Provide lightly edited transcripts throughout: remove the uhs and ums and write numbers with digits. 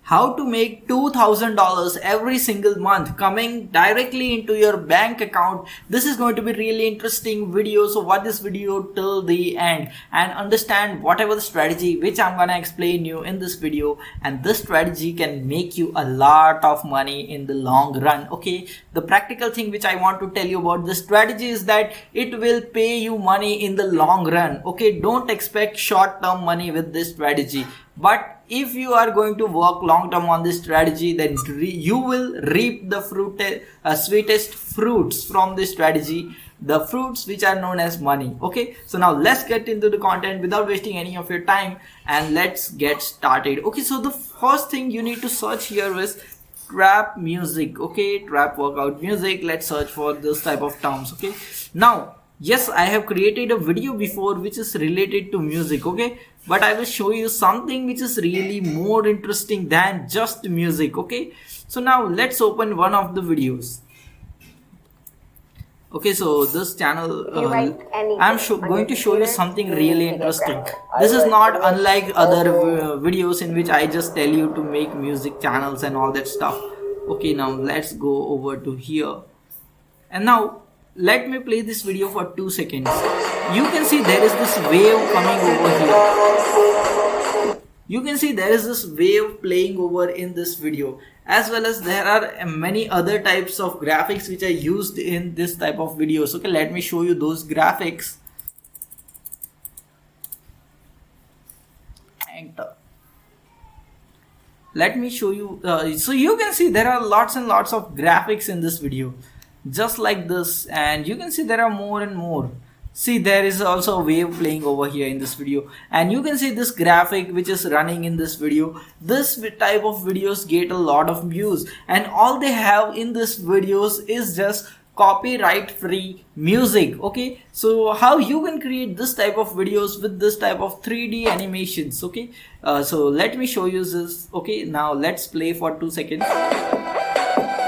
how to make $2,000 every single month coming directly into your bank account. This is going to be really interesting video, so watch this video till the end and understand whatever the strategy which I'm gonna explain you in this video, and this strategy can make you a lot of money in the long run. Okay, the practical thing which I want to tell you about this strategy is that it will pay you money in the long run. Okay, don't expect short-term money with this strategy, but if you are going to work long term on this strategy, then you will reap the sweetest fruits from this strategy, the fruits which are known as money. Okay, so now let's get into the content without wasting any of your time, and let's get started. Okay, so the first thing you need to search here is trap music. Okay, trap workout music. Let's search for this type of terms. Okay, now yes, I have created a video before which is related to music. Okay, but I will show you something which is really more interesting than just music. Okay, so now let's open one of the videos. Okay, so this channel, I'm going to show you something really interesting. This is not unlike other videos in which I just tell you to make music channels and all that stuff. Okay, now let's go over to here, and now let me play this video for 2 seconds. You can see there is this wave coming over here. You can see there is this wave playing over in this video, as well as there are many other types of graphics which are used in this type of videos. Okay, let me show you those graphics. Enter. Let me show you. So you can see there are lots and lots of graphics in this video, just like this, and you can see there are more and more. See, there is also a wave playing over here in this video, and you can see this graphic which is running in this video. This type of videos get a lot of views, and all they have in this videos is just copyright free music. Okay, so how you can create this type of videos with this type of 3D animations. Okay, so let me show you this. Okay, now let's play for 2 seconds.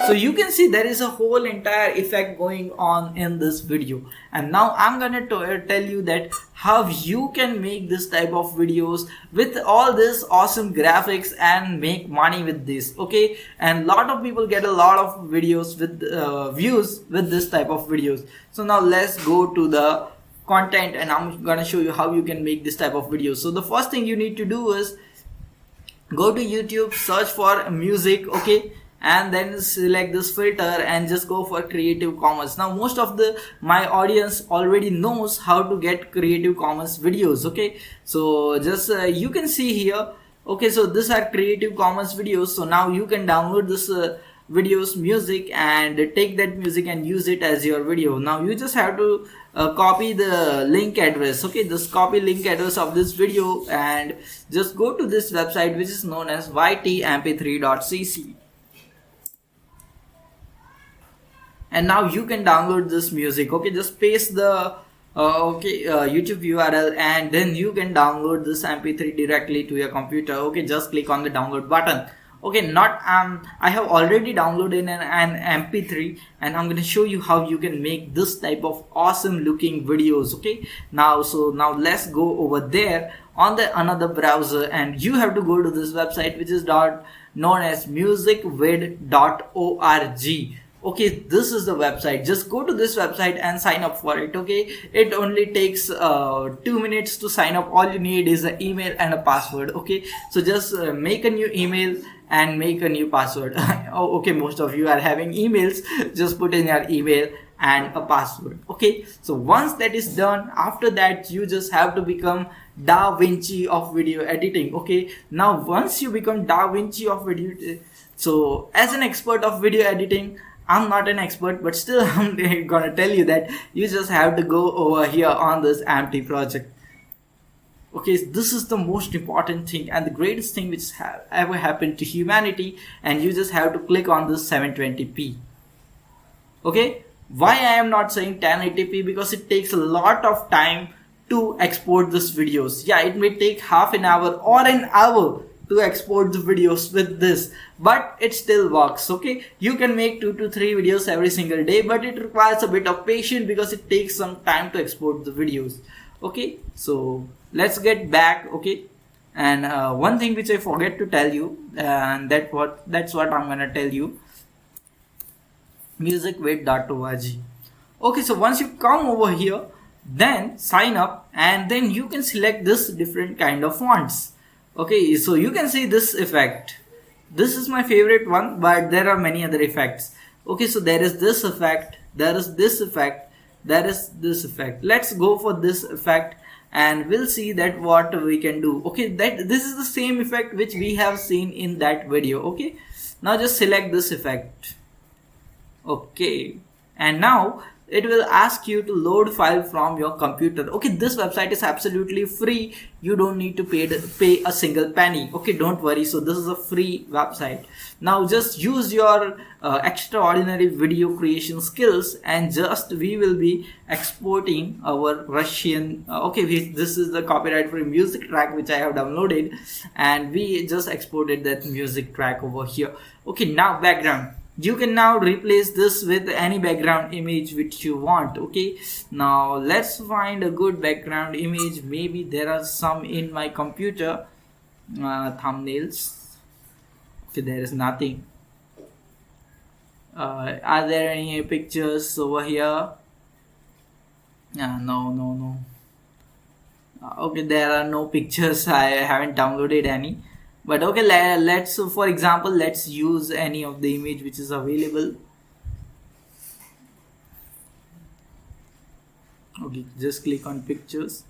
So you can see there is a whole entire effect going on in this video, and now I'm gonna tell you that how you can make this type of videos with all this awesome graphics and make money with this. Okay, and lot of people get a lot of videos with views with this type of videos. So now let's go to the content, and I'm gonna show you how you can make this type of videos. So the first thing you need to do is go to YouTube, search for music. Okay, and then select this filter and just go for Creative Commons. Now most of my audience already knows how to get Creative Commons videos. Okay, so just you can see here. Okay, so these are Creative Commons videos. So now you can download this videos music and take that music and use it as your video. Now you just have to copy the link address. Okay, just copy link address of this video and just go to this website which is known as ytmp3.cc. And now you can download this music. Okay, just paste the YouTube URL, and then you can download this mp3 directly to your computer. Okay, just click on the download button. Okay, not I have already downloaded an mp3, and I'm going to show you how you can make this type of awesome looking videos. Okay, now let's go over there on the another browser, and you have to go to this website which is known as musicvid.org. Okay, this is the website. Just go to this website and sign up for it. Okay, it only takes 2 minutes to sign up. All you need is an email and a password. Okay, so just make a new email and make a new password. Oh, okay, most of you are having emails. Just put in your email and a password. Okay, so once that is done, after that you just have to become Da Vinci of video editing. Okay, now once you become Da Vinci of video, so as an expert of video editing, I'm not an expert, but still I'm gonna tell you that you just have to go over here on this empty project. Okay, this is the most important thing and the greatest thing which ever happened to humanity, and you just have to click on this 720p. Okay, why I am not saying 1080p? Because it takes a lot of time to export these videos. Yeah, it may take half an hour or an hour to export the videos with this, but it still works. Okay, you can make 2 to 3 videos every single day, but it requires a bit of patience because it takes some time to export the videos. Okay, so let's get back. Okay, And one thing which I forget to tell you, and that's what I'm gonna tell you, musicwith.org. Okay, so once you come over here, then sign up, and then you can select this different kind of fonts. Okay, so you can see this effect. This is my favorite one, but there are many other effects. Okay, so there is this effect, there is this effect, there is this effect. Let's go for this effect and we'll see that what we can do. Okay, that this is the same effect which we have seen in that video. Okay, now just select this effect. Okay, and now it will ask you to load file from your computer. Okay, this website is absolutely free. You don't need to pay a single penny. Okay, don't worry. So this is a free website. Now just use your extraordinary video creation skills, and just we will be exporting our Russian this is the copyright free music track which I have downloaded, and we just exported that music track over here. Okay, now background. You can now replace this with any background image which you want. Okay, now let's find a good background image. Maybe there are some in my computer. Thumbnails. Okay, there is nothing. Are there any pictures over here? No. Okay, there are no pictures. I haven't downloaded any. But okay, let's, for example, let's use any of the image which is available. Okay, just click on pictures,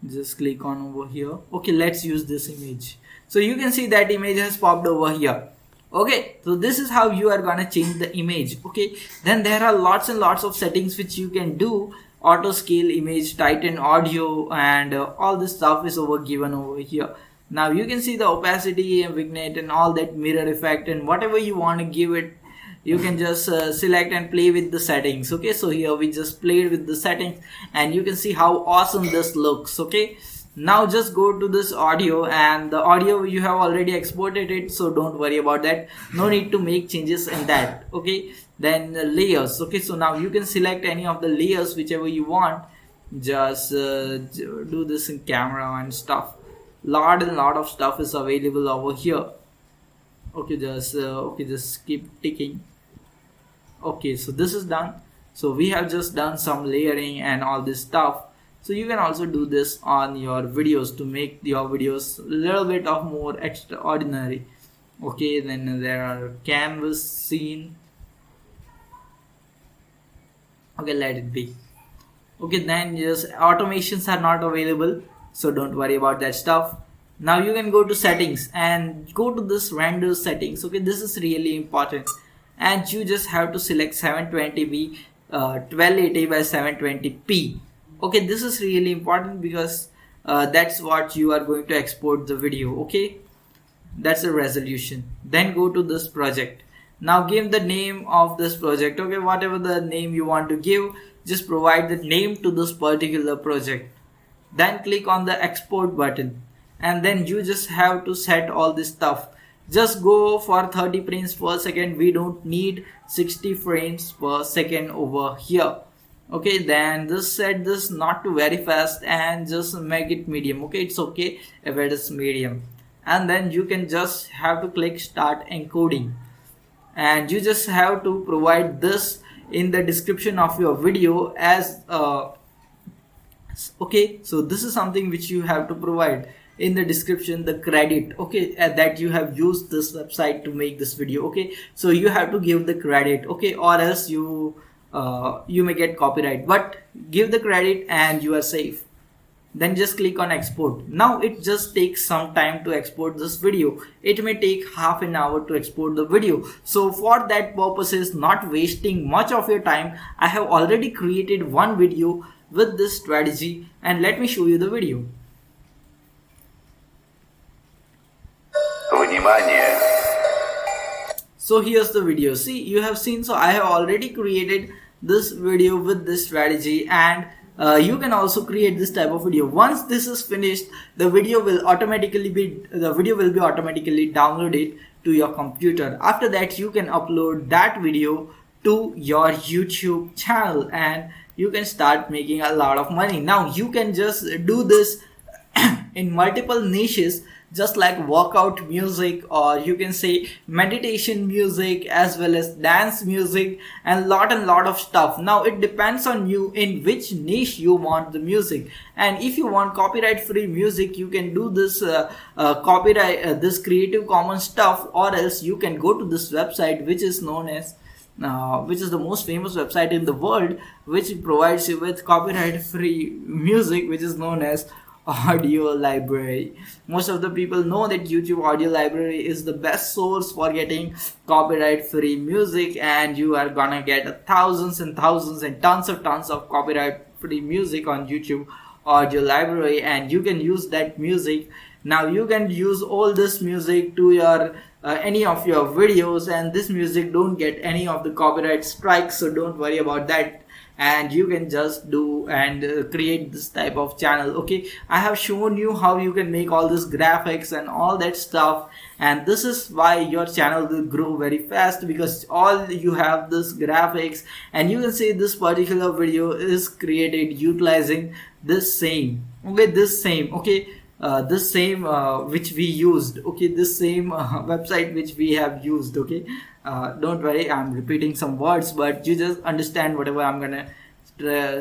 just click on over here. Okay, let's use this image. So you can see that image has popped over here. Okay, so this is how you are gonna change the image. Okay, then there are lots and lots of settings which you can do. Auto scale image, tighten audio, and all this stuff is given over here. Now you can see the opacity and vignette and all that, mirror effect, and whatever you want to give it, you can just select and play with the settings. Okay, so here we just played with the settings, and you can see how awesome this looks. Okay, now just go to this audio, and the audio you have already exported it, so don't worry about that. No need to make changes in that. Okay, then layers. Okay, so now you can select any of the layers whichever you want. Just do this in camera and stuff. Lot of stuff is available over here. Okay, just keep ticking. Okay, so this is done. So we have just done some layering and all this stuff. So you can also do this on your videos to make your videos a little bit of more extraordinary. Okay, then there are canvas scene. Okay, let it be. Okay, then just automations are not available, so don't worry about that stuff. Now you can go to settings and go to this render settings. Okay, this is really important, and you just have to select 720p 1280 by 720p. Okay, this is really important because that's what you are going to export the video. Okay, that's the resolution. Then go to this project. Now give the name of this project. Okay, whatever the name you want to give, just provide the name to this particular project. Then click on the export button, and then you just have to set all this stuff. Just go for 30 frames per second. We don't need 60 frames per second over here. Okay, then just set this not to very fast and just make it medium. Okay, it's okay if it is medium, and then you can just have to click start encoding, and you just have to provide this in the description of your video as okay, so this is something which you have to provide in the description, the credit. Okay, that you have used this website to make this video. Okay, so you have to give the credit. Okay, or else you may get copyright, but give the credit and you are safe. Then just click on export. Now it just takes some time to export this video. It may take half an hour to export the video. So for that purposes, not wasting much of your time, I have already created one video with this strategy, and let me show you the video. Внимание! So here's the video. See, you have seen, so I have already created this video with this strategy, and you can also create this type of video. Once this is finished, the video will be automatically downloaded to your computer. After that, you can upload that video to your YouTube channel, and you can start making a lot of money. Now you can just do this in multiple niches, just like workout music, or you can say meditation music, as well as dance music, and lot of stuff. Now it depends on you in which niche you want the music. And if you want copyright free music, you can do this copyright this Creative Commons stuff, or else you can go to this website, which is known as which is the most famous website in the world, which provides you with copyright free music, which is known as Audio Library. Most of the people know that YouTube Audio Library is the best source for getting copyright free music, and you are gonna get thousands and thousands and tons of copyright free music on YouTube Audio Library, and you can use that music. Now you can use all this music to your any of your videos, and this music don't get any of the copyright strikes, so don't worry about that. And you can just do and create this type of channel. Okay, I have shown you how you can make all this graphics and all that stuff, and this is why your channel will grow very fast, because all you have this graphics, and you can say this particular video is created utilizing this same this same which we used, okay, this same website which we have used. Okay, don't worry, I'm repeating some words, but you just understand whatever I'm gonna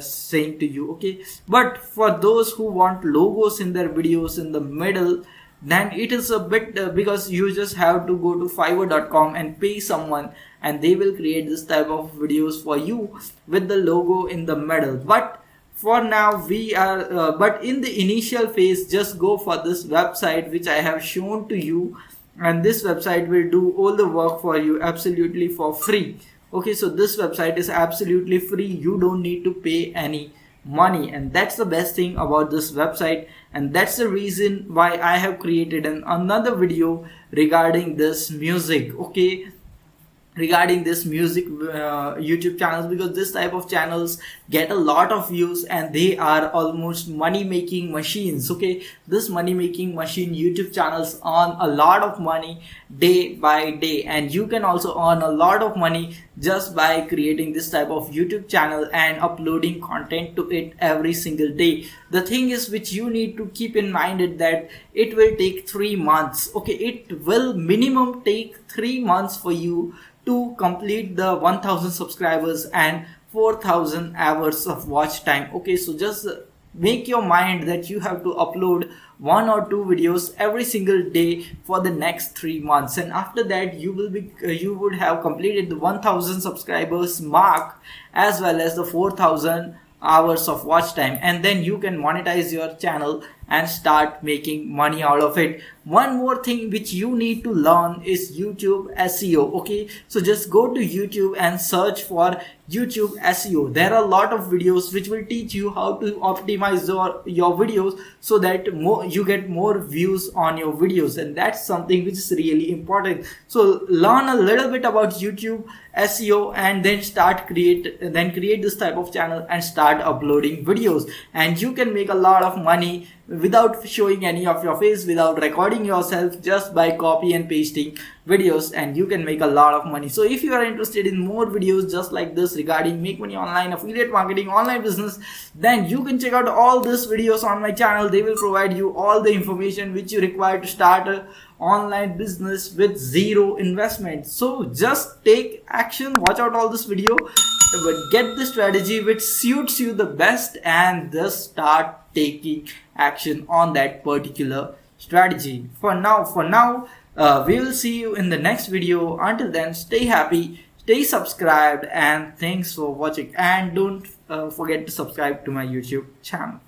saying to you. Okay, but for those who want logos in their videos in the middle, then it is a bit because you just have to go to fiverr.com and pay someone, and they will create this type of videos for you with the logo in the middle. But for now we are but in the initial phase, just go for this website which I have shown to you, and this website will do all the work for you absolutely for free. Okay, so this website is absolutely free, you don't need to pay any money, and that's the best thing about this website, and that's the reason why I have created another video regarding this music. Okay, regarding this music YouTube channels, because this type of channels get a lot of views and they are almost money making machines. Okay, this money making machine YouTube channels earn a lot of money day by day, and you can also earn a lot of money just by creating this type of YouTube channel and uploading content to it every single day. The thing is which you need to keep in mind is that it will take 3 months. Okay, it will minimum take 3 months for you to complete the 1000 subscribers and 4000 hours of watch time. Okay, so just make your mind that you have to upload 1 or 2 videos every single day for the next 3 months, and after that you would have completed the 1000 subscribers mark as well as the 4000 hours of watch time, and then you can monetize your channel and start making money out of it. One more thing which you need to learn is YouTube SEO. Okay, so just go to YouTube and search for YouTube SEO. There are a lot of videos which will teach you how to optimize your videos so that you get more views on your videos, and that's something which is really important. So learn a little bit about YouTube SEO and then create this type of channel and start uploading videos, and you can make a lot of money without showing any of your face, without recording yourself, just by copy and pasting videos, and you can make a lot of money. So if you are interested in more videos just like this regarding make money online, affiliate marketing, online business, then you can check out all these videos on my channel. They will provide you all the information which you require to start a online business with zero investment. So just take action, watch out all this video, but get the strategy which suits you the best, and just start taking action on that particular strategy. For now, we will see you in the next video. Until then, stay happy, stay subscribed, and thanks for watching, and don't forget to subscribe to my YouTube channel.